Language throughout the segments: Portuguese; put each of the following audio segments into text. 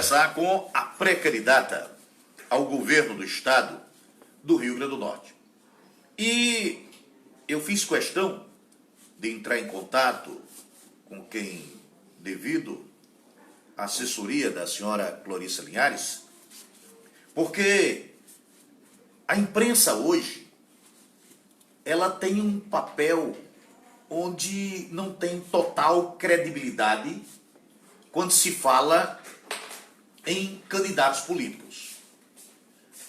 conversar com a pré-candidata ao governo do estado do Rio Grande do Norte. E eu fiz questão de entrar em contato com quem, devido à assessoria da senhora Clorissa Linhares, porque a imprensa hoje, ela tem um papel onde não tem total credibilidade quando se fala em candidatos políticos.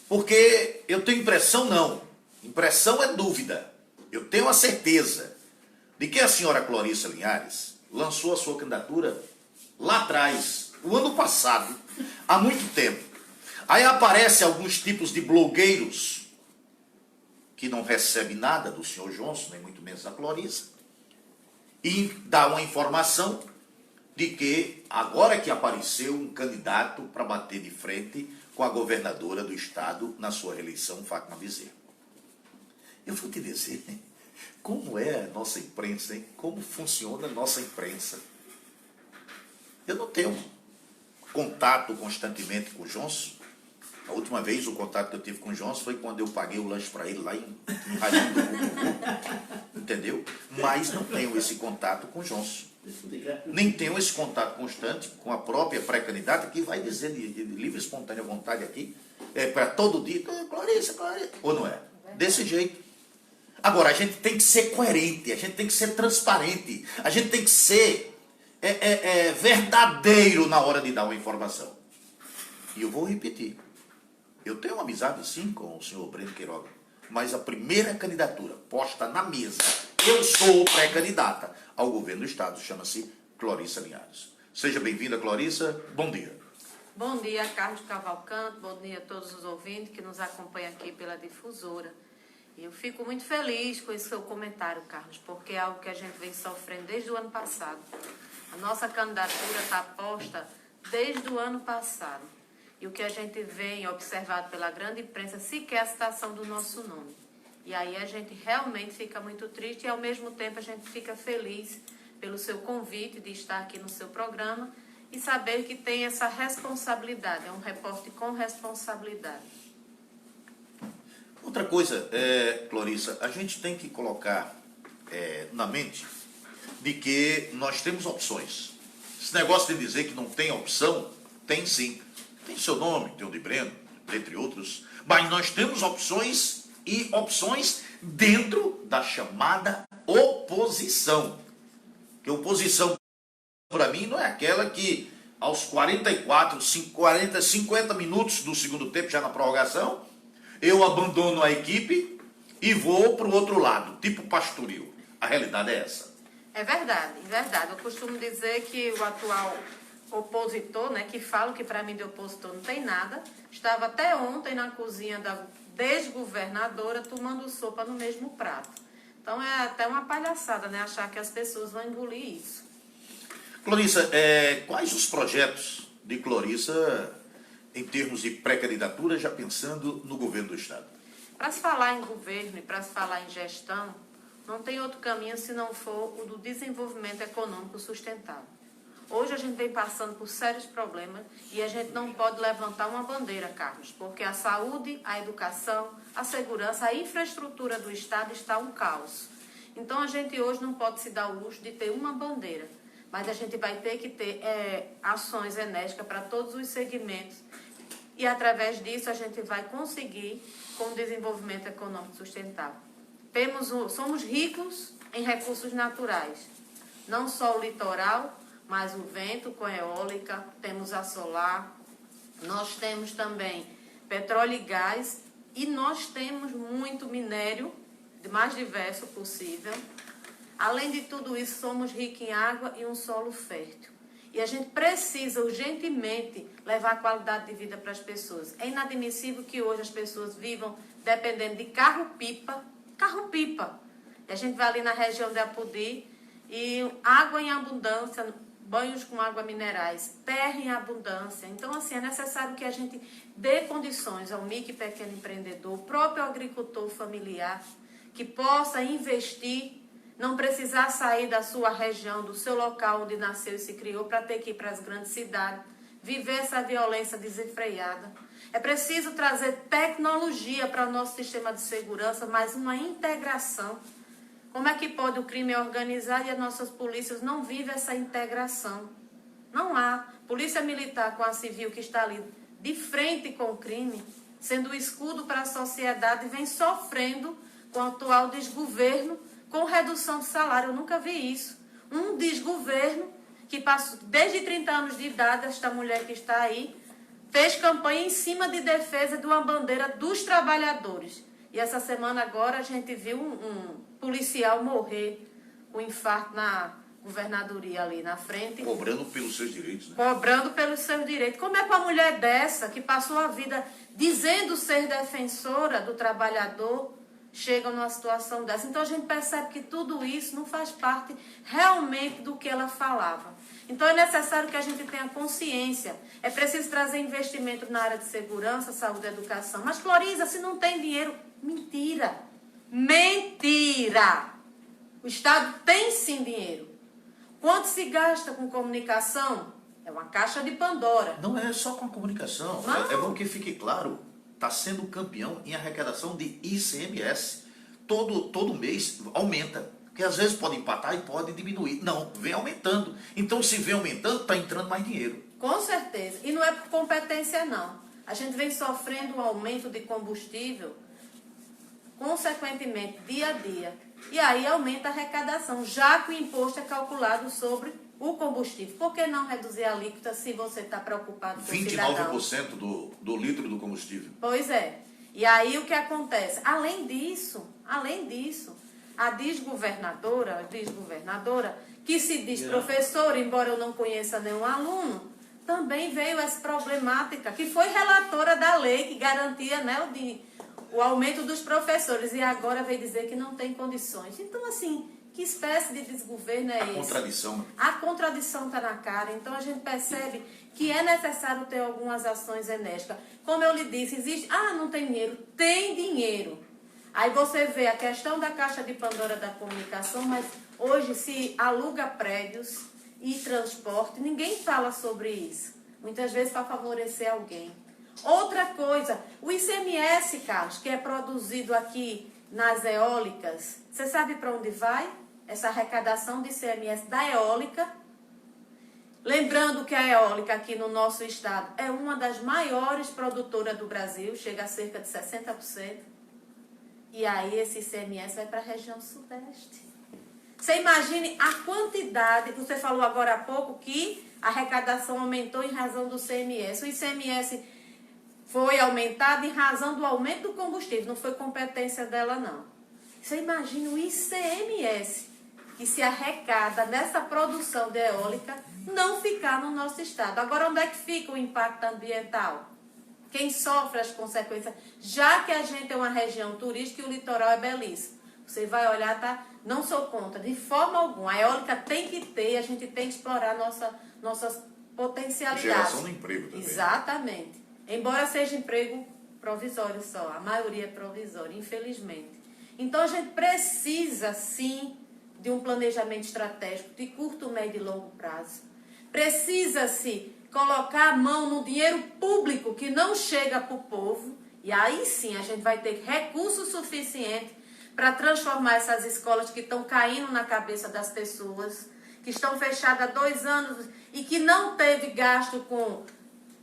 Porque eu tenho impressão, não. Impressão é dúvida. Eu tenho a certeza de que a senhora Clorissa Linhares lançou a sua candidatura lá atrás, o ano passado, há muito tempo. Aí aparecem alguns tipos de blogueiros que não recebem nada do senhor Johnson, nem muito menos da Clorissa, e dá uma informação de que agora que apareceu um candidato para bater de frente com a governadora do estado na sua reeleição, Fátima Bezerra. Eu vou te dizer como é a nossa imprensa, hein? Como funciona a nossa imprensa. Eu não tenho contato constantemente com o Johnson. A última vez o contato que eu tive com o Johnson foi quando eu paguei o lanche para ele lá em Raimundo do Bumbum, entendeu? Mas não tenho esse contato com o Johnson. Nem tenho esse contato constante com a própria pré-candidata que vai dizer de livre e espontânea vontade aqui, para todo dia, Clorissa, Clorissa, ou não é? Desse jeito. Agora, a gente tem que ser coerente, a gente tem que ser transparente, a gente tem que ser verdadeiro na hora de dar uma informação. E eu vou repetir. Eu tenho uma amizade, sim, com o senhor Breno Queiroga, mas a primeira candidatura posta na mesa, eu sou pré-candidata ao governo do estado, chama-se Clorissa Linhares. Seja bem-vinda, Clorissa. Bom dia. Bom dia, Carlos Cavalcante. Bom dia a todos os ouvintes que nos acompanham aqui pela difusora. Eu fico muito feliz com esse seu comentário, Carlos, porque é algo que a gente vem sofrendo desde o ano passado. A nossa candidatura está posta desde o ano passado. E o que a gente vem observado pela grande imprensa sequer a citação do nosso nome. E aí a gente realmente fica muito triste e ao mesmo tempo a gente fica feliz pelo seu convite de estar aqui no seu programa e saber que tem essa responsabilidade, é um repórter com responsabilidade. Outra coisa, Clorissa, a gente tem que colocar na mente de que nós temos opções. Esse negócio de dizer que não tem opção, tem sim. Tem seu nome, tem o de Breno, entre outros, mas nós temos opções e opções dentro da chamada oposição. Que oposição, para mim, não é aquela que aos 44, 50 minutos do segundo tempo, já na prorrogação, eu abandono a equipe e vou para o outro lado, tipo pastoril. A realidade é essa. É verdade, é verdade. Eu costumo dizer que o atual opositor, né, que falo que para mim de opositor não tem nada, estava até ontem na cozinha da desgovernadora tomando sopa no mesmo prato. Então é até uma palhaçada, né, achar que as pessoas vão engolir isso. Clorissa, quais os projetos de Clorissa em termos de pré-candidatura, já pensando no governo do estado? Para se falar em governo e para se falar em gestão, não tem outro caminho se não for o do desenvolvimento econômico sustentável. Hoje a gente vem passando por sérios problemas e a gente não pode levantar uma bandeira, Carlos, porque a saúde, a educação, a segurança, a infraestrutura do estado está um caos. Então a gente hoje não pode se dar o luxo de ter uma bandeira, mas a gente vai ter que ter ações enérgicas para todos os segmentos e através disso a gente vai conseguir com o desenvolvimento econômico sustentável. Somos ricos em recursos naturais, não só o litoral, mas o vento com eólica, temos a solar, nós temos também petróleo e gás e nós temos muito minério, de mais diverso possível. Além de tudo isso, somos ricos em água e um solo fértil. E a gente precisa urgentemente levar qualidade de vida para as pessoas. É inadmissível que hoje as pessoas vivam dependendo de carro-pipa. E a gente vai ali na região de Apodi e água em abundância, banhos com água minerais, terra em abundância. Então, assim, é necessário que a gente dê condições ao micro e pequeno empreendedor, o próprio agricultor familiar, que possa investir, não precisar sair da sua região, do seu local onde nasceu e se criou, para ter que ir para as grandes cidades, viver essa violência desenfreada. É preciso trazer tecnologia para o nosso sistema de segurança, mas uma integração. Como é que pode o crime organizado e as nossas polícias não vivem essa integração? Não há. Polícia Militar com a Civil que está ali de frente com o crime, sendo o escudo para a sociedade, vem sofrendo com o atual desgoverno, com redução de salário. Eu nunca vi isso. Um desgoverno que passou, desde 30 anos de idade, esta mulher que está aí, fez campanha em cima de defesa de uma bandeira dos trabalhadores. E essa semana agora a gente viu um policial morrer com infarto na governadoria ali na frente. Cobrando pelos seus direitos, né? Cobrando pelos seus direitos. Como é que uma mulher dessa, que passou a vida dizendo ser defensora do trabalhador, chega numa situação dessa? Então a gente percebe que tudo isso não faz parte realmente do que ela falava. Então é necessário que a gente tenha consciência. É preciso trazer investimento na área de segurança, saúde e educação. Mas, Cloriza, se não tem dinheiro, mentira. Mentira! O Estado tem sim dinheiro. Quanto se gasta com comunicação? É uma caixa de Pandora. Não é só com a comunicação. É bom que fique claro, está sendo campeão em arrecadação de ICMS. Todo mês aumenta. Porque às vezes pode empatar e pode diminuir. Não, vem aumentando. Então, se vem aumentando, está entrando mais dinheiro. Com certeza. E não é por competência, não. A gente vem sofrendo um aumento de combustível, consequentemente, dia a dia. E aí aumenta a arrecadação, já que o imposto é calculado sobre o combustível. Por que não reduzir a alíquota se você está preocupado com o cidadão? 29% do litro do combustível. Pois é. E aí o que acontece? Além disso, a desgovernadora, que se diz professora, embora eu não conheça nenhum aluno, também veio essa problemática, que foi relatora da lei que garantia, né, o aumento dos professores, e agora veio dizer que não tem condições. Então, assim, que espécie de desgoverno é esse? A contradição. A contradição está na cara. Então, a gente percebe que é necessário ter algumas ações enérgicas. Como eu lhe disse, existe... Ah, não tem dinheiro. Tem dinheiro. Aí você vê a questão da caixa de Pandora da comunicação, mas hoje se aluga prédios e transporte, ninguém fala sobre isso. Muitas vezes para favorecer alguém. Outra coisa, o ICMS, Carlos, que é produzido aqui nas eólicas, você sabe para onde vai essa arrecadação de ICMS da eólica? Lembrando que a eólica aqui no nosso estado é uma das maiores produtoras do Brasil, chega a cerca de 60%. E aí esse ICMS vai para a região sudeste. Você imagine a quantidade, você falou agora há pouco que a arrecadação aumentou em razão do ICMS. O ICMS foi aumentado em razão do aumento do combustível, não foi competência dela, não. Você imagina o ICMS que se arrecada nessa produção de eólica não ficar no nosso estado. Agora, onde é que fica o impacto ambiental? Quem sofre as consequências? Já que a gente é uma região turística e o litoral é belíssimo. Você vai olhar, tá? Não sou contra, de forma alguma. A eólica tem que ter, a gente tem que explorar nossas potencialidades. Geração de emprego também. Exatamente. Embora seja emprego provisório só, a maioria é provisória, infelizmente. Então, a gente precisa, sim, de um planejamento estratégico de curto, médio e longo prazo. Precisa-se colocar a mão no dinheiro público que não chega para o povo, e aí sim a gente vai ter recurso suficiente para transformar essas escolas que estão caindo na cabeça das pessoas, que estão fechadas há 2 anos e que não teve gasto com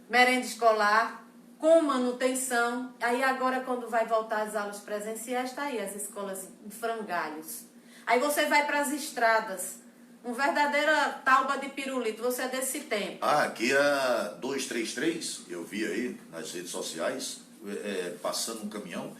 merenda escolar, com manutenção. Aí agora, quando vai voltar às aulas presenciais, está aí as escolas em frangalhos. Aí você vai para as estradas, uma verdadeira tauba de pirulito, você é desse tempo. Aqui a 233, eu vi aí nas redes sociais, passando um caminhão,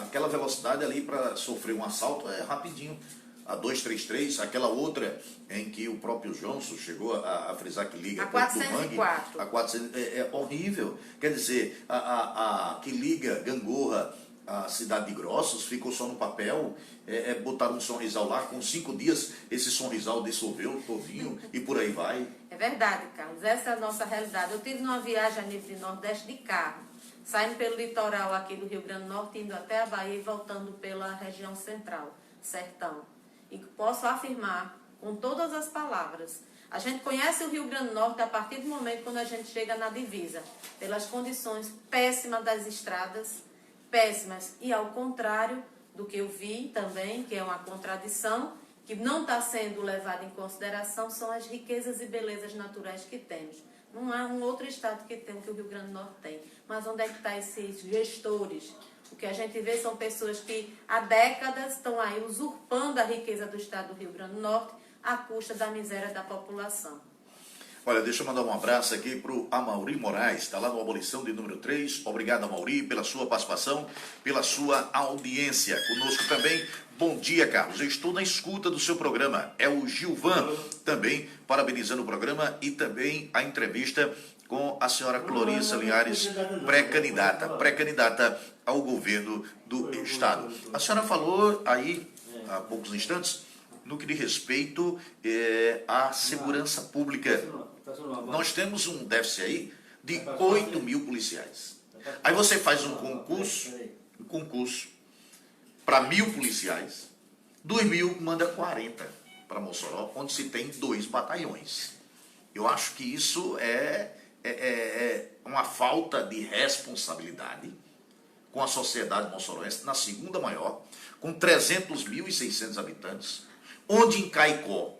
aquela velocidade ali para sofrer um assalto é rapidinho. A 233, aquela outra em que o próprio Johnson chegou a frisar que liga a 404. A 400, é horrível. Quer dizer, a que liga Gangorra a cidade de Grossos ficou só no papel, botaram um sonrisal lá, com 5 dias esse sonrisal dissolveu todinho e por aí vai. É verdade, Carlos, essa é a nossa realidade. Eu tive numa viagem a nível de Nordeste de carro, saindo pelo litoral aqui do Rio Grande do Norte, indo até a Bahia e voltando pela região central, sertão. E posso afirmar, com todas as palavras, A gente conhece o Rio Grande do Norte a partir do momento quando a gente chega na divisa, pelas condições péssimas das estradas, péssimas, e ao contrário do que eu vi também, que é uma contradição, que não está sendo levada em consideração, são as riquezas e belezas naturais que temos. Não há um outro estado que tem o que o Rio Grande do Norte tem. Mas onde é que estão esses gestores? O que a gente vê são pessoas que há décadas estão aí usurpando a riqueza do estado do Rio Grande do Norte à custa da miséria da população. Olha, deixa eu mandar um abraço aqui para o Amauri Moraes, está lá no Abolição de número 3. Obrigado, Amauri, pela sua participação, pela sua audiência. Conosco também, bom dia, Carlos. Eu estou na escuta do seu programa. É o Gilvan, também parabenizando o programa e também a entrevista com a senhora Clorissa Linhares, pré-candidata ao governo do Estado. A senhora falou aí, há poucos instantes, no que diz respeito à segurança pública. Nós temos um déficit aí de 8 mil policiais. Aí você faz um concurso para 1.000 policiais, 2.000 manda 40 para Mossoró, onde se tem 2 batalhões. Eu acho que isso é uma falta de responsabilidade com a sociedade moçoroense, na segunda maior, com 300.600 habitantes, onde em Caicó,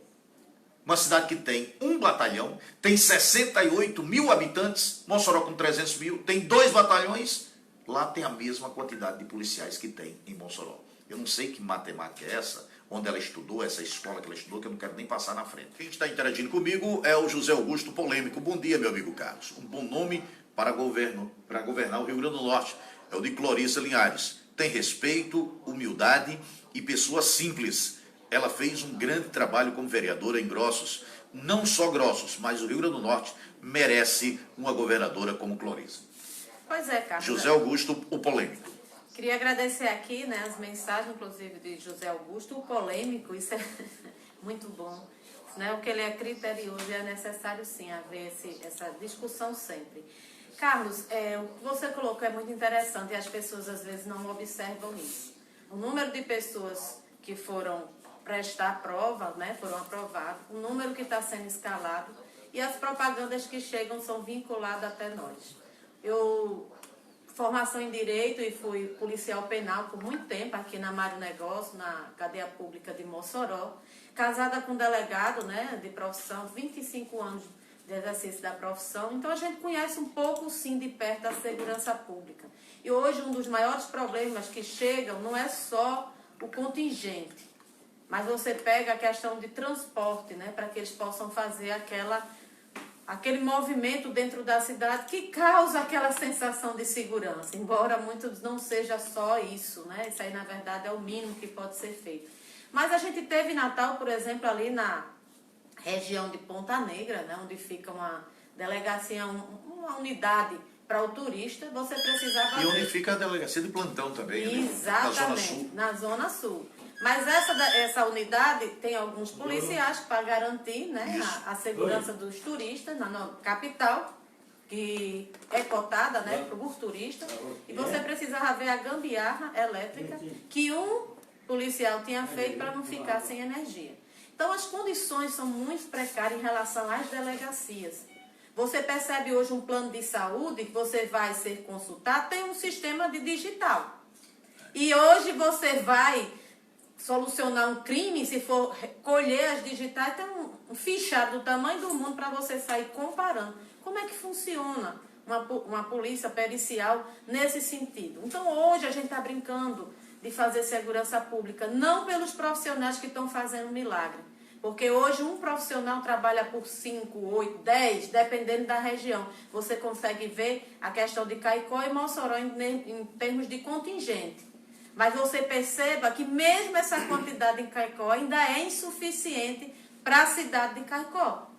uma cidade que tem 1 batalhão, tem 68 mil habitantes, Mossoró com 300 mil, tem 2 batalhões, lá tem a mesma quantidade de policiais que tem em Mossoró. Eu não sei que matemática é essa, onde ela estudou, essa escola que ela estudou, que eu não quero nem passar na frente. Quem está interagindo comigo é o José Augusto Polêmico. Bom dia, meu amigo Carlos. Um bom nome para governar o Rio Grande do Norte. É o de Clorissa Linhares. Tem respeito, humildade e pessoa simples. Ela fez um grande trabalho como vereadora em Grossos. Não só Grossos, mas o Rio Grande do Norte merece uma governadora como Clorissa. Pois é, Carlos. José Augusto, o Polêmico. Queria agradecer aqui, né, as mensagens, inclusive, de José Augusto, o Polêmico. Isso é muito bom. Né? O que ele é criterioso e é necessário, sim, haver essa discussão sempre. Carlos, o que você colocou é muito interessante e as pessoas, às vezes, não observam isso. O número de pessoas que foram prestar a prova, né, foram aprovados, o número que está sendo escalado e as propagandas que chegam são vinculadas até nós. Eu, formação em Direito e fui policial penal por muito tempo aqui na Mário Negócio, na cadeia pública de Mossoró, casada com um delegado, né, de profissão, 25 anos de exercício da profissão, então a gente conhece um pouco, sim, de perto a segurança pública. E hoje um dos maiores problemas que chegam não é só o contingente, mas você pega a questão de transporte, né, para que eles possam fazer aquele movimento dentro da cidade que causa aquela sensação de segurança, embora muitos não seja só isso, né, isso aí na verdade é o mínimo que pode ser feito. Mas a gente teve Natal, por exemplo, ali na região de Ponta Negra, né, onde fica uma delegacia, uma unidade para o turista, você precisava... E onde fica a delegacia de plantão também, exatamente, na Zona Sul. Na Zona Sul. Mas essa unidade tem alguns policiais para garantir, né, a segurança dos turistas na capital, que é cotada, né, por turista, e você precisava ver a gambiarra elétrica que um policial tinha feito para não ficar sem energia. Então as condições são muito precárias em relação às delegacias. Você percebe hoje um plano de saúde que você vai ser consultado, tem um sistema de digital. E hoje você vai solucionar um crime, se for colher as digitais, tem um fichado do tamanho do mundo para você sair comparando. Como é que funciona uma polícia pericial nesse sentido? Então hoje a gente está brincando de fazer segurança pública, não pelos profissionais que estão fazendo milagre. Porque hoje um profissional trabalha por 5, 8, 10, dependendo da região. Você consegue ver a questão de Caicó e Mossoró em termos de contingente. Mas você perceba que mesmo essa quantidade em Caicó ainda é insuficiente para a cidade de Caicó.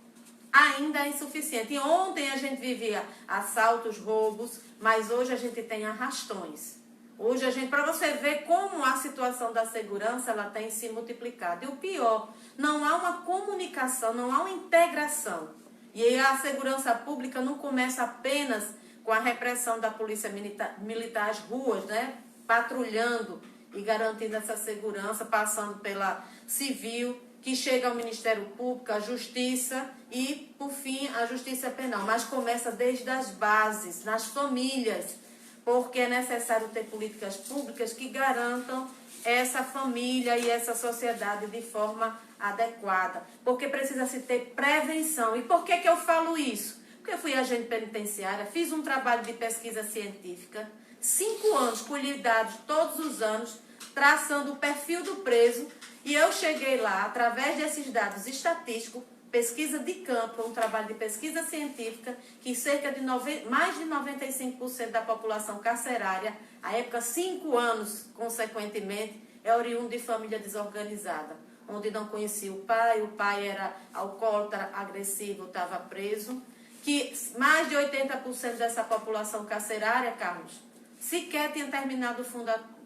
Ainda é insuficiente. E ontem a gente vivia assaltos, roubos, mas hoje a gente tem arrastões. Hoje a gente, para você ver como a situação da segurança ela tem se multiplicado. E o pior, não há uma comunicação, não há uma integração. E aí a segurança pública não começa apenas com a repressão da polícia militar às ruas, né? Patrulhando e garantindo essa segurança, passando pela civil que chega ao Ministério Público, à Justiça e, por fim, à Justiça Penal. Mas começa desde as bases, nas famílias, porque é necessário ter políticas públicas que garantam essa família e essa sociedade de forma adequada. Porque precisa-se ter prevenção. E por que eu falo isso? Porque eu fui agente penitenciária, fiz um trabalho de pesquisa científica, 5 anos, colhi dados todos os anos, traçando o perfil do preso, e eu cheguei lá, através desses dados estatísticos, pesquisa de campo, um trabalho de pesquisa científica, que cerca de mais de 95% da população carcerária, à época 5 anos, consequentemente, é oriundo de família desorganizada, onde não conhecia o pai era alcoólatra, agressivo, estava preso, que mais de 80% dessa população carcerária, Carlos, sequer tinha terminado o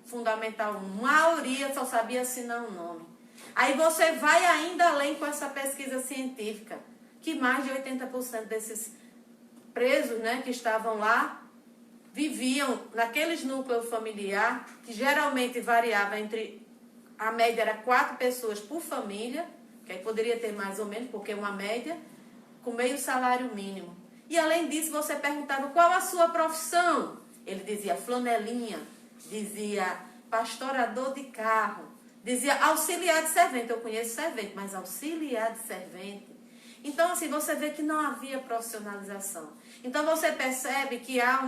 Fundamental 1. A maioria só sabia assinar um nome. Aí você vai ainda além com essa pesquisa científica, que mais de 80% desses presos, né, que estavam lá, viviam naqueles núcleos familiares, que geralmente variava entre, a média era 4 pessoas por família, que aí poderia ter mais ou menos, porque é uma média, com meio salário mínimo. E além disso, você perguntava qual a sua profissão. Ele dizia flanelinha, dizia pastorador de carro, dizia auxiliar de servente. Eu conheço servente, mas auxiliar de servente. Então, assim, você vê que não havia profissionalização. Então, você percebe que há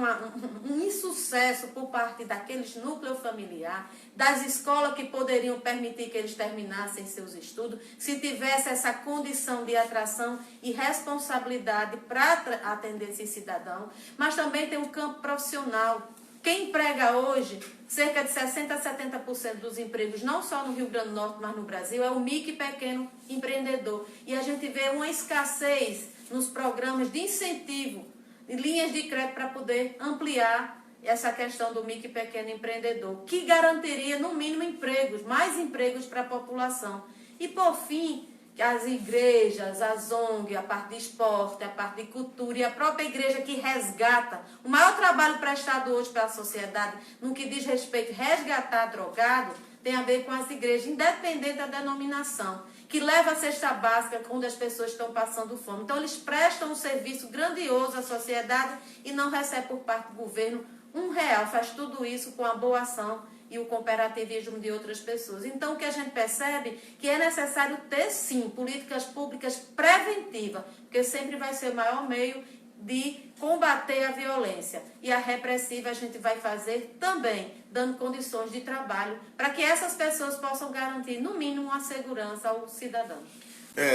um insucesso por parte daqueles núcleos familiares, das escolas que poderiam permitir que eles terminassem seus estudos, se tivesse essa condição de atração e responsabilidade para atender esse cidadão, mas também tem um campo profissional. Quem emprega hoje, cerca de 60% a 70% dos empregos, não só no Rio Grande do Norte, mas no Brasil, é o micro e pequeno empreendedor. E a gente vê uma escassez nos programas de incentivo, de linhas de crédito para poder ampliar essa questão do micro e pequeno empreendedor, que garantiria, no mínimo, empregos, mais empregos para a população. E, por fim, as igrejas, as ONG, a parte de esporte, a parte de cultura e a própria igreja que resgata. O maior trabalho prestado hoje pela sociedade, no que diz respeito a resgatar drogado, tem a ver com as igrejas, independente da denominação, que leva a cesta básica onde as pessoas estão passando fome. Então, eles prestam um serviço grandioso à sociedade e não recebem por parte do governo R$1. Faz tudo isso com a boa ação e o cooperativismo de outras pessoas. Então, o que a gente percebe que é necessário ter, sim, políticas públicas preventivas, porque sempre vai ser o maior meio de combater a violência. E a repressiva a gente vai fazer também, dando condições de trabalho para que essas pessoas possam garantir, no mínimo, a segurança ao cidadão.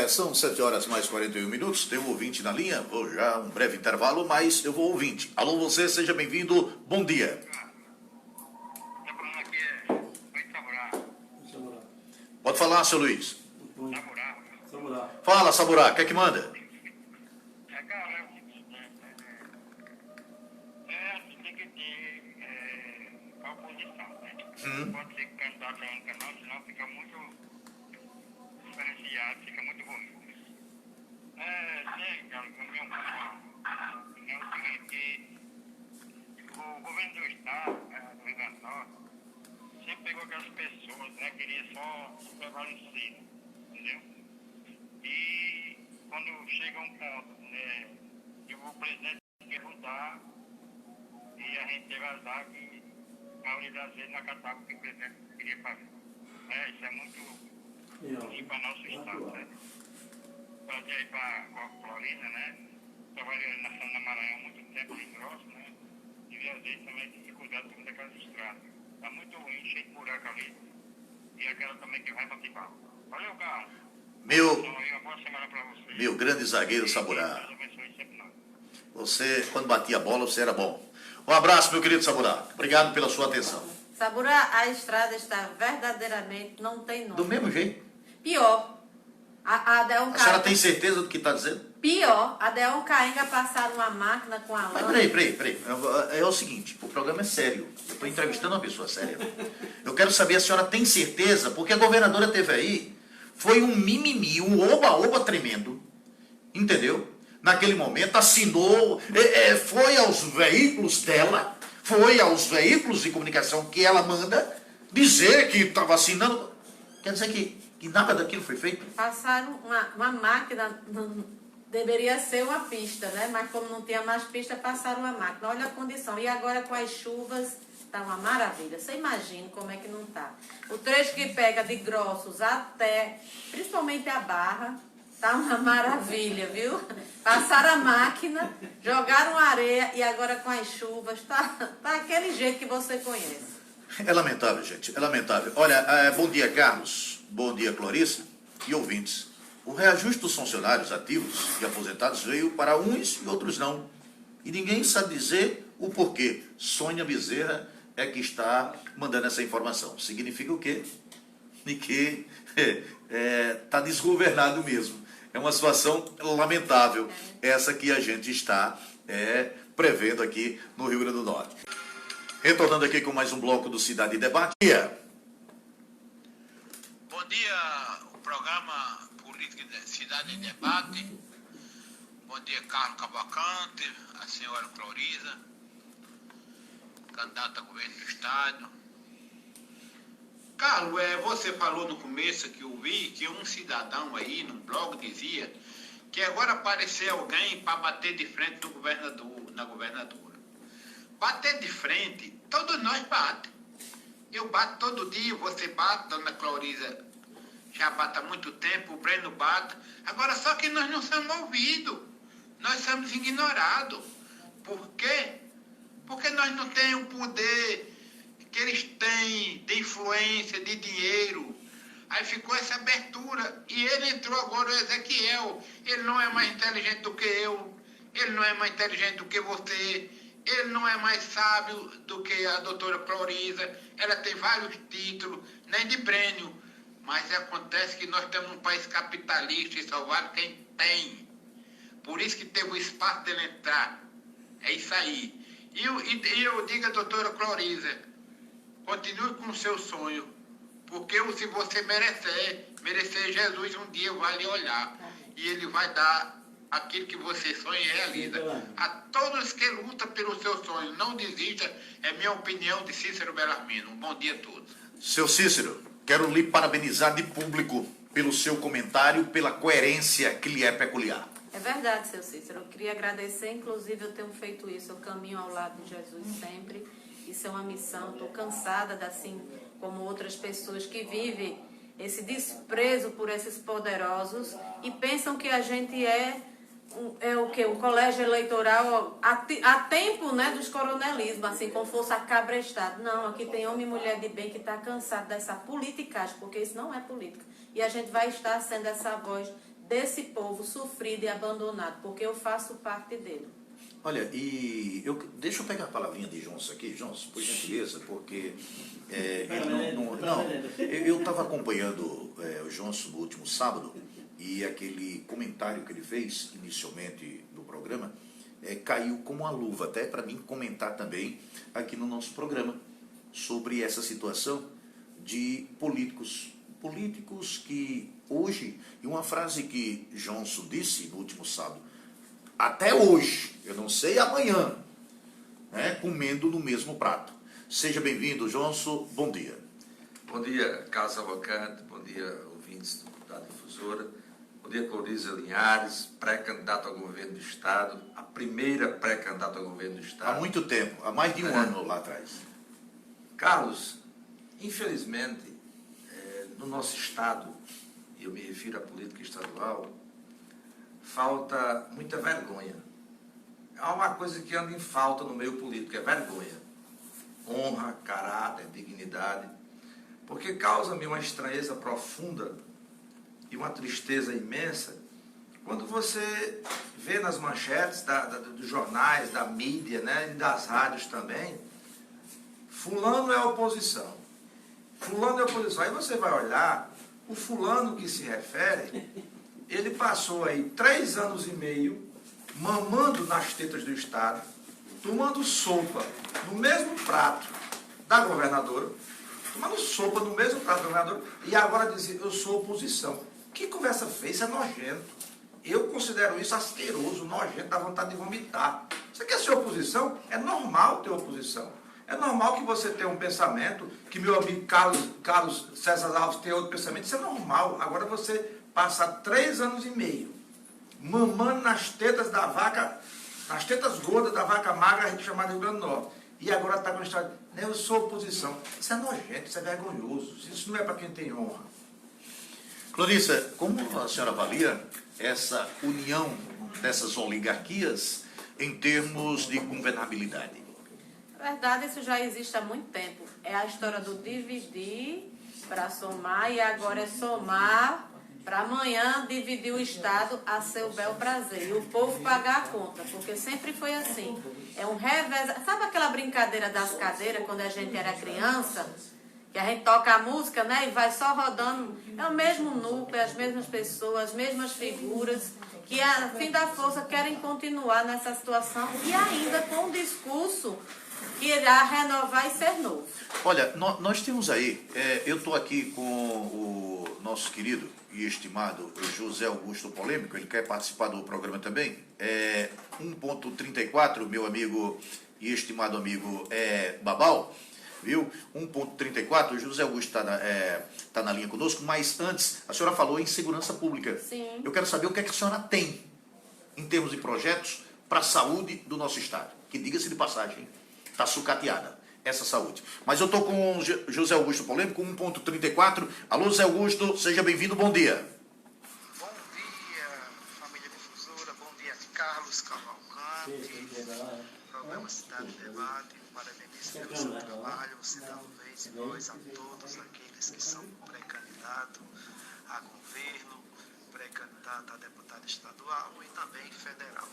São 7 horas mais 41 minutos, tem um ouvinte na linha, vou já um breve intervalo, mas eu vou ouvinte. Alô, você, seja bem-vindo, bom dia. Pode falar, seu Luiz. Saburá. Fala, Saburá, o que é que manda? Cara, tem que ter a oposição, né? Não pode ser candidato a um canal, senão fica muito diferenciado, fica muito ruim. Sim, cara, na minha opinião, é o seguinte, que o governo do estado, do Rio Grande do Norte, sempre pegou aquelas pessoas, né, queria só prevalecer, entendeu? E quando chega um ponto, né, que o presidente quer mudar, e a gente teve azar que a maioria das vezes não acatava o que o presidente queria fazer. Isso é muito ruim para nosso estado, né? Para ir para a Florida, né? Trabalhei na Santa Maranhão há muito tempo, em Grosso, né? E às vezes também dificuldade com daquelas estradas. Está muito ruim, cheio de buraco ali. E aquela também que vai para Tibau. Valeu, Carlos. Uma boa semana para você. Meu grande zagueiro Saburá. Você, quando batia a bola, você era bom. Um abraço, meu querido Saburá. Obrigado pela sua atenção. Saburá, a estrada está verdadeiramente, não tem nome. Do mesmo jeito. Pior. A senhora tem certeza do que está dizendo? Pior, a Deon Caenga passaram uma máquina com a lâmpada. Mas peraí. É o seguinte, o programa é sério. Eu estou entrevistando uma pessoa séria. Eu quero saber se a senhora tem certeza, porque a governadora teve aí, foi um mimimi, um oba-oba tremendo, entendeu? Naquele momento, assinou, foi aos veículos dela, foi aos veículos de comunicação que ela manda dizer que estava assinando. Quer dizer que E nada daquilo foi feito? Passaram uma máquina, deveria ser uma pista, né? Mas como não tinha mais pista, passaram uma máquina. Olha a condição. E agora com as chuvas, está uma maravilha. Você imagina como é que não está. O trecho que pega de Grossos até, principalmente a Barra, tá uma maravilha, viu? Passaram a máquina, jogaram areia e agora com as chuvas, tá aquele jeito que você conhece. É lamentável, gente, é lamentável. Olha, bom dia, Carlos, bom dia, Clarissa e ouvintes. O reajuste dos funcionários ativos e aposentados veio para uns e outros não. E ninguém sabe dizer o porquê. Sônia Bezerra é que está mandando essa informação. Significa o quê? De que está desgovernado mesmo. É uma situação lamentável, essa que a gente está prevendo aqui no Rio Grande do Norte. Retornando aqui com mais um bloco do Cidade em Debate. Bom dia, o programa Política Cidade em Debate. Bom dia, Carlos Cavalcante, a senhora Clorisa, candidata a governo do Estado. Carlos, você falou no começo que eu vi que um cidadão aí no blog dizia que agora apareceu alguém para bater de frente do governador, na governadora. Bater de frente, todos nós bate. Eu bato todo dia, você bate, dona Clorisa já bate há muito tempo, o Breno bate. Agora só que nós não somos ouvidos, nós somos ignorados. Por quê? Porque nós não temos o poder que eles têm de influência, de dinheiro. Aí ficou essa abertura. E ele entrou agora, o Ezequiel. Ele não é mais inteligente do que eu. Ele não é mais inteligente do que você. Ele não é mais sábio do que a doutora Clorisa. Ela tem vários títulos, nem de prêmio. Mas acontece que nós temos um país capitalista e só vale quem tem. Por isso que teve o espaço dele entrar. É isso aí. E eu digo à doutora Clorisa, continue com o seu sonho. Porque se você merecer Jesus um dia vai lhe olhar. E ele vai dar aquilo que você sonha e realiza. A todos que lutam pelo seu sonho, não desista, é minha opinião de Cícero Bellarmino. Um bom dia a todos. Seu Cícero, quero lhe parabenizar de público pelo seu comentário, pela coerência que lhe é peculiar. É verdade, seu Cícero. Eu queria agradecer, inclusive eu tenho feito isso, eu caminho ao lado de Jesus sempre. Isso é uma missão, estou cansada, assim como outras pessoas que vivem esse desprezo por esses poderosos e pensam que a gente é o quê? Um colégio eleitoral a tempo, né, dos coronelismos, assim, com força cabrestada. Não, aqui tem homem e mulher de bem que está cansado dessa politicagem, porque isso não é política. E a gente vai estar sendo essa voz desse povo sofrido e abandonado, porque eu faço parte dele. Olha, deixa eu pegar a palavrinha de Johnson aqui, Johnson, por gentileza, porque eu estava acompanhando o Johnson no último sábado e aquele comentário que ele fez inicialmente no programa caiu como uma luva, até para mim comentar também aqui no nosso programa sobre essa situação de políticos que hoje, e uma frase que Johnson disse no último sábado, até hoje, eu não sei amanhã, né, comendo no mesmo prato. Seja bem-vindo, Johnson, bom dia. Bom dia, Carlos Cavalcante, bom dia, ouvintes da Difusora, bom dia, Clorisa Linhares, pré-candidato ao governo do Estado, a primeira pré-candidata ao governo do Estado. Há muito tempo, há mais de um ano lá atrás. Carlos, infelizmente, no nosso Estado, e eu me refiro à política estadual, falta muita vergonha. Há uma coisa que anda em falta no meio político, é vergonha. Honra, caráter, dignidade. Porque causa-me uma estranheza profunda e uma tristeza imensa quando você vê nas manchetes dos jornais, da mídia, né, e das rádios também, fulano é oposição. Fulano é oposição. Aí você vai olhar, o fulano que se refere, ele passou aí 3 anos e meio mamando nas tetas do Estado, tomando sopa no mesmo prato da governadora, tomando sopa no mesmo prato da governadora, e agora dizer, eu sou oposição. Que conversa feia, isso é nojento. Eu considero isso asqueroso, nojento, dá vontade de vomitar. Você quer ser oposição? É normal ter oposição. É normal que você tenha um pensamento, que meu amigo Carlos César Alves tenha outro pensamento, isso é normal. Agora você passar 3 anos e meio mamando nas tetas da vaca, nas tetas gordas da vaca magra chamada Rio Grande do Norte, e agora está com a história, eu sou oposição. Isso é nojento, isso é vergonhoso, isso não é para quem tem honra. Clarissa, como a senhora avalia essa união dessas oligarquias em termos de governabilidade? Na verdade, isso já existe há muito tempo. É a história do dividir para somar, e agora é somar para amanhã dividir o Estado a seu bel prazer. E o povo pagar a conta, porque sempre foi assim. É um revés. Sabe aquela brincadeira das cadeiras, quando a gente era criança? Que a gente toca a música, né? E vai só rodando. É o mesmo núcleo, as mesmas pessoas, as mesmas figuras, que, a fim da força, querem continuar nessa situação e ainda com um discurso que irá renovar e ser novo. Olha, nós temos aí, eu estou aqui com o nosso querido e estimado José Augusto Polêmico, ele quer participar do programa também. 1.34, meu amigo e estimado amigo Babal, viu? 1.34, o José Augusto está na linha conosco, mas antes, a senhora falou em segurança pública. Sim. Eu quero saber o que é que a senhora tem em termos de projetos para a saúde do nosso estado, que diga-se de passagem, está sucateada essa saúde. Mas eu estou com o José Augusto Polêmico, 1.34. Alô, José Augusto, seja bem-vindo, bom dia. Bom dia, família difusora, bom dia, Carlos Cavalcante, programa Cidade Debate, parabenizo pelo seu trabalho, você dando vez e voz a todos aqueles que são pré-candidato a governo, pré-candidato a deputado estadual e também federal.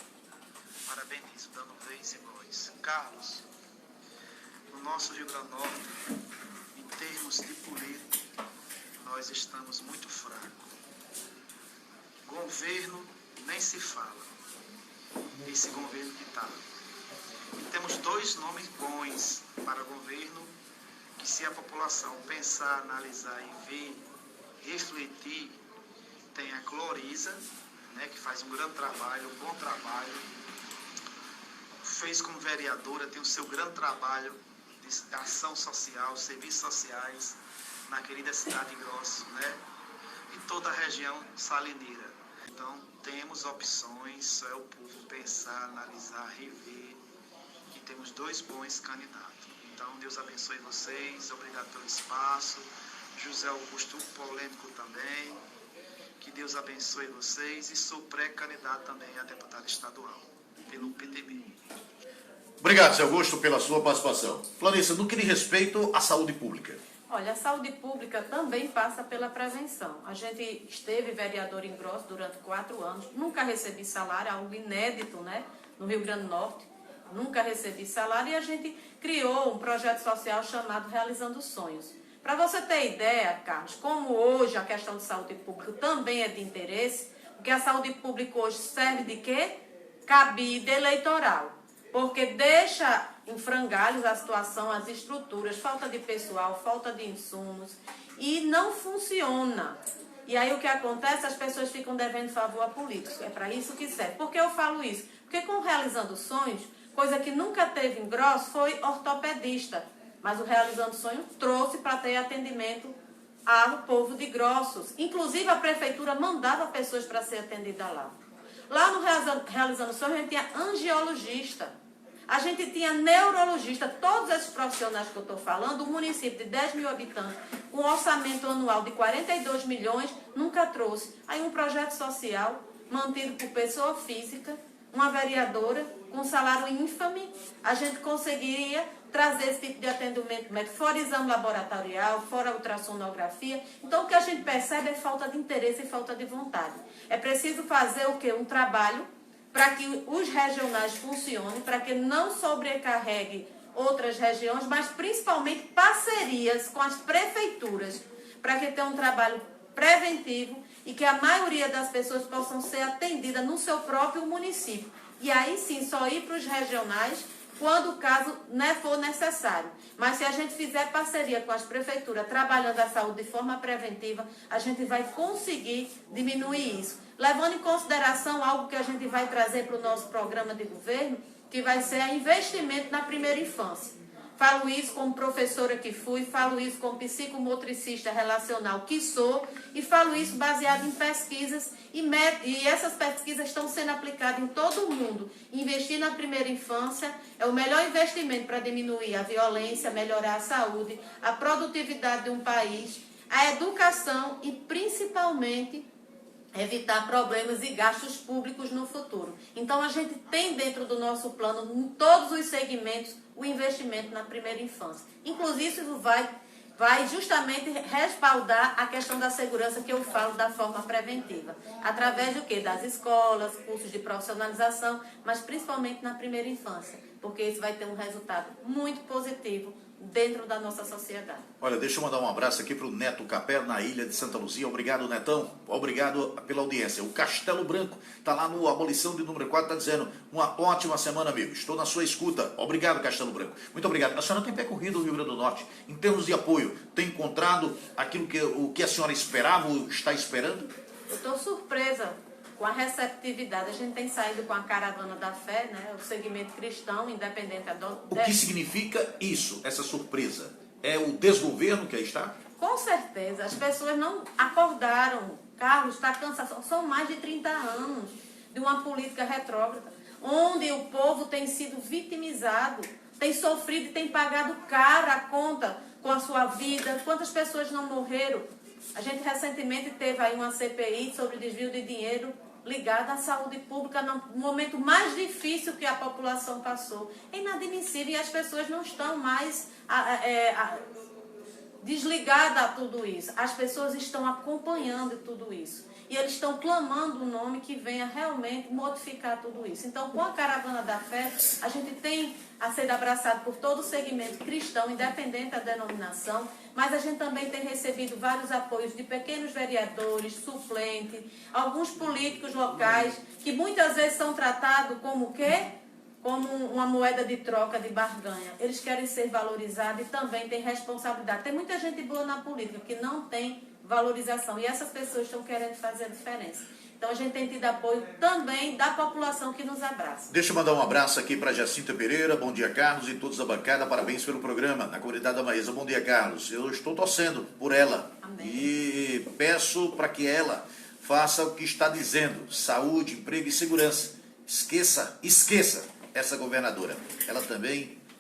Parabenizo, dando vez e voz. Carlos, no nosso Rio Grande do Norte, em termos de política, nós estamos muito fracos. Governo nem se fala, esse governo que está. E temos 2 nomes bons para governo, que se a população pensar, analisar e ver, refletir, tem a Clorisa, né, que faz um grande trabalho, um bom trabalho, fez como vereadora, tem o seu grande trabalho de ação social, serviços sociais, na querida Cidade Grossa, né? E toda a região salineira. Então, temos opções, só é o povo pensar, analisar, rever, e temos 2 bons candidatos. Então, Deus abençoe vocês, obrigado pelo espaço, José Augusto Polêmico também, que Deus abençoe vocês, e sou pré-candidato também a deputado estadual, pelo PTB. Obrigado, José Augusto, pela sua participação. Clarissa, no que diz respeito à saúde pública? Olha, a saúde pública também passa pela prevenção. A gente esteve vereador em Grosso durante 4 anos, nunca recebi salário, algo inédito, né, no Rio Grande do Norte. Nunca recebi salário, e a gente criou um projeto social chamado Realizando Sonhos. Para você ter ideia, Carlos, como hoje a questão de saúde pública também é de interesse, porque a saúde pública hoje serve de quê? Cabide eleitoral. Porque deixa em frangalhos a situação, as estruturas, falta de pessoal, falta de insumos, e não funciona. E aí o que acontece? As pessoas ficam devendo favor a políticos. É para isso que serve. Por que eu falo isso? Porque com Realizando Sonhos, coisa que nunca teve em Grosso, foi ortopedista. Mas o Realizando Sonhos trouxe para ter atendimento ao povo de Grossos. Inclusive a prefeitura mandava pessoas para ser atendida lá. Lá no Realizando Sonhos a gente tinha angiologista. A gente tinha neurologista, todos esses profissionais que eu estou falando, um município de 10 mil habitantes, com um orçamento anual de 42 milhões, nunca trouxe. Aí um projeto social, mantido por pessoa física, uma vereadora, com um salário ínfame, a gente conseguiria trazer esse tipo de atendimento médico, fora exame laboratorial, fora ultrassonografia. Então, o que a gente percebe é falta de interesse e falta de vontade. É preciso fazer o quê? Um trabalho para que os regionais funcionem, para que não sobrecarregue outras regiões, mas principalmente parcerias com as prefeituras, para que tenha um trabalho preventivo e que a maioria das pessoas possam ser atendidas no seu próprio município. E aí sim, só ir para os regionais quando o caso for necessário. Mas se a gente fizer parceria com as prefeituras, trabalhando a saúde de forma preventiva, a gente vai conseguir diminuir isso. Levando em consideração algo que a gente vai trazer para o nosso programa de governo, que vai ser investimento na primeira infância. Falo isso como professora que fui, falo isso como psicomotricista relacional que sou, e falo isso baseado em pesquisas, e essas pesquisas estão sendo aplicadas em todo o mundo. Investir na primeira infância é o melhor investimento para diminuir a violência, melhorar a saúde, a produtividade de um país, a educação e, principalmente, evitar problemas e gastos públicos no futuro. Então, a gente tem dentro do nosso plano, em todos os segmentos, o investimento na primeira infância. Inclusive, isso vai justamente respaldar a questão da segurança que eu falo da forma preventiva. Através do quê? Das escolas, cursos de profissionalização, mas principalmente na primeira infância, porque isso vai ter um resultado muito positivo dentro da nossa sociedade. Olha, deixa eu mandar um abraço aqui para o Neto Capé, na ilha de Santa Luzia. Obrigado, Netão. Obrigado pela audiência. O Castelo Branco está lá no Abolição de número 4, está dizendo: uma ótima semana, amigo. Estou na sua escuta. Obrigado, Castelo Branco. Muito obrigado. A senhora tem percorrido o Rio Grande do Norte. Em termos de apoio, tem encontrado aquilo que a senhora esperava ou está esperando? Eu estou surpresa com a receptividade. A gente tem saído com a Caravana da Fé, né? O segmento cristão, independente O que significa isso, essa surpresa? É o desgoverno que aí está? Com certeza. As pessoas não acordaram. Carlos está cansado. São mais de 30 anos de uma política retrógrada, onde o povo tem sido vitimizado, tem sofrido e tem pagado cara a conta com a sua vida. Quantas pessoas não morreram? A gente recentemente teve aí uma CPI sobre desvio de dinheiro ligada à saúde pública no momento mais difícil que a população passou. É inadmissível, e as pessoas não estão mais desligadas a tudo isso. As pessoas estão acompanhando tudo isso. E eles estão clamando um nome que venha realmente modificar tudo isso. Então, com a Caravana da Fé, a gente tem a ser abraçado por todo o segmento cristão, independente da denominação, mas a gente também tem recebido vários apoios de pequenos vereadores, suplentes, alguns políticos locais, que muitas vezes são tratados como o quê? Como uma moeda de troca, de barganha. Eles querem ser valorizados e também têm responsabilidade. Tem muita gente boa na política que não tem valorização, e essas pessoas estão querendo fazer a diferença. Então, a gente tem tido apoio também da população que nos abraça. Deixa eu mandar um abraço aqui para Jacinta Pereira. Bom dia, Carlos, e todos da bancada. Parabéns pelo programa, na comunidade da Maísa. Bom dia, Carlos. Eu estou torcendo por ela. Amém. E peço para que ela faça o que está dizendo: saúde, emprego e segurança. Esqueça essa governadora.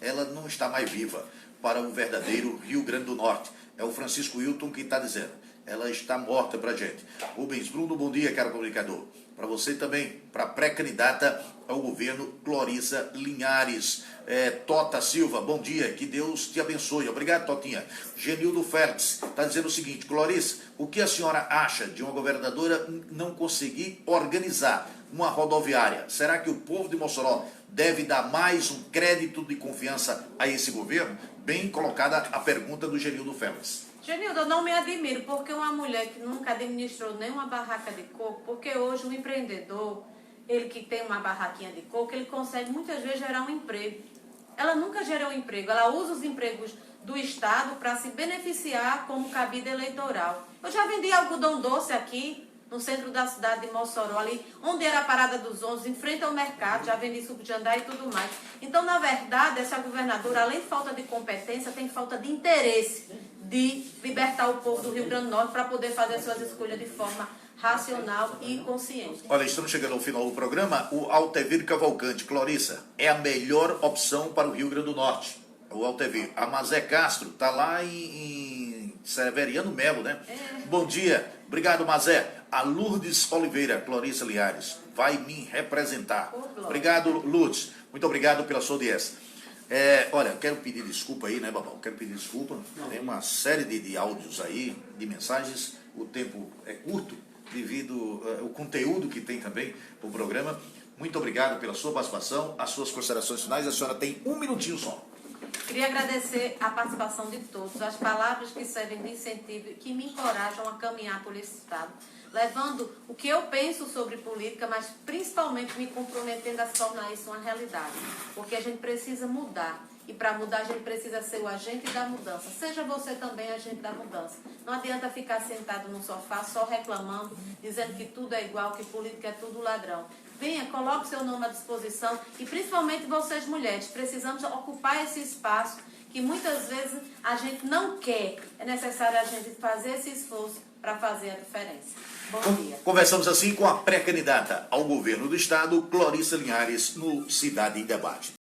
Ela não está mais viva para o verdadeiro Rio Grande do Norte. É o Francisco Wilton que está dizendo. Ela está morta para a gente. Rubens Bruno, bom dia, caro comunicador. Para você também, para a pré-candidata ao governo, Clorissa Linhares. Tota Silva, bom dia, que Deus te abençoe. Obrigado, Totinha. Genildo Félix está dizendo o seguinte: Clorissa, o que a senhora acha de uma governadora não conseguir organizar uma rodoviária? Será que o povo de Mossoró deve dar mais um crédito de confiança a esse governo? Bem colocada a pergunta do Genildo Félix. Genildo, eu não me admiro, porque uma mulher que nunca administrou nenhuma barraca de coco, porque hoje o empreendedor, ele que tem uma barraquinha de coco, ele consegue muitas vezes gerar um emprego. Ela nunca gerou um emprego, ela usa os empregos do Estado para se beneficiar como cabida eleitoral. Eu já vendi algodão doce aqui, no centro da cidade de Mossoró, ali onde era a Parada dos 11, em frente ao mercado, já vendi suco de andar e tudo mais. Então, na verdade, essa governadora, além de falta de competência, tem falta de interesse de libertar o povo do Rio Grande do Norte para poder fazer suas escolhas de forma racional e consciente. Olha, estamos chegando ao final do programa. O Altevir Cavalcante, Clorissa, é a melhor opção para o Rio Grande do Norte. O Altevir. A Mazé Castro está lá em Severiano Melo, né? Bom dia. Obrigado, Mazé. A Lourdes Oliveira, Clorissa Linhares, vai me representar. Obrigado, Lourdes. Muito obrigado pela sua audiência. Olha, quero pedir desculpa aí, né, Babão? Quero pedir desculpa. Tem uma série de áudios aí, de mensagens. O tempo é curto, devido ao conteúdo que tem também o programa. Muito obrigado pela sua participação. As suas considerações finais, a senhora tem um minutinho só. Queria agradecer a participação de todos, as palavras que servem de incentivo e que me encorajam a caminhar por esse Estado, levando o que eu penso sobre política, mas principalmente me comprometendo a tornar isso uma realidade, porque a gente precisa mudar. E para mudar a gente precisa ser o agente da mudança. Seja você também agente da mudança. Não adianta ficar sentado no sofá só reclamando, dizendo que tudo é igual, que política é tudo ladrão. Venha, coloque seu nome à disposição e principalmente vocês mulheres. Precisamos ocupar esse espaço que muitas vezes a gente não quer. É necessário a gente fazer esse esforço para fazer a diferença. Bom dia. Conversamos assim com a pré-candidata ao governo do estado, Clorissa Linhares, no Cidade em Debate.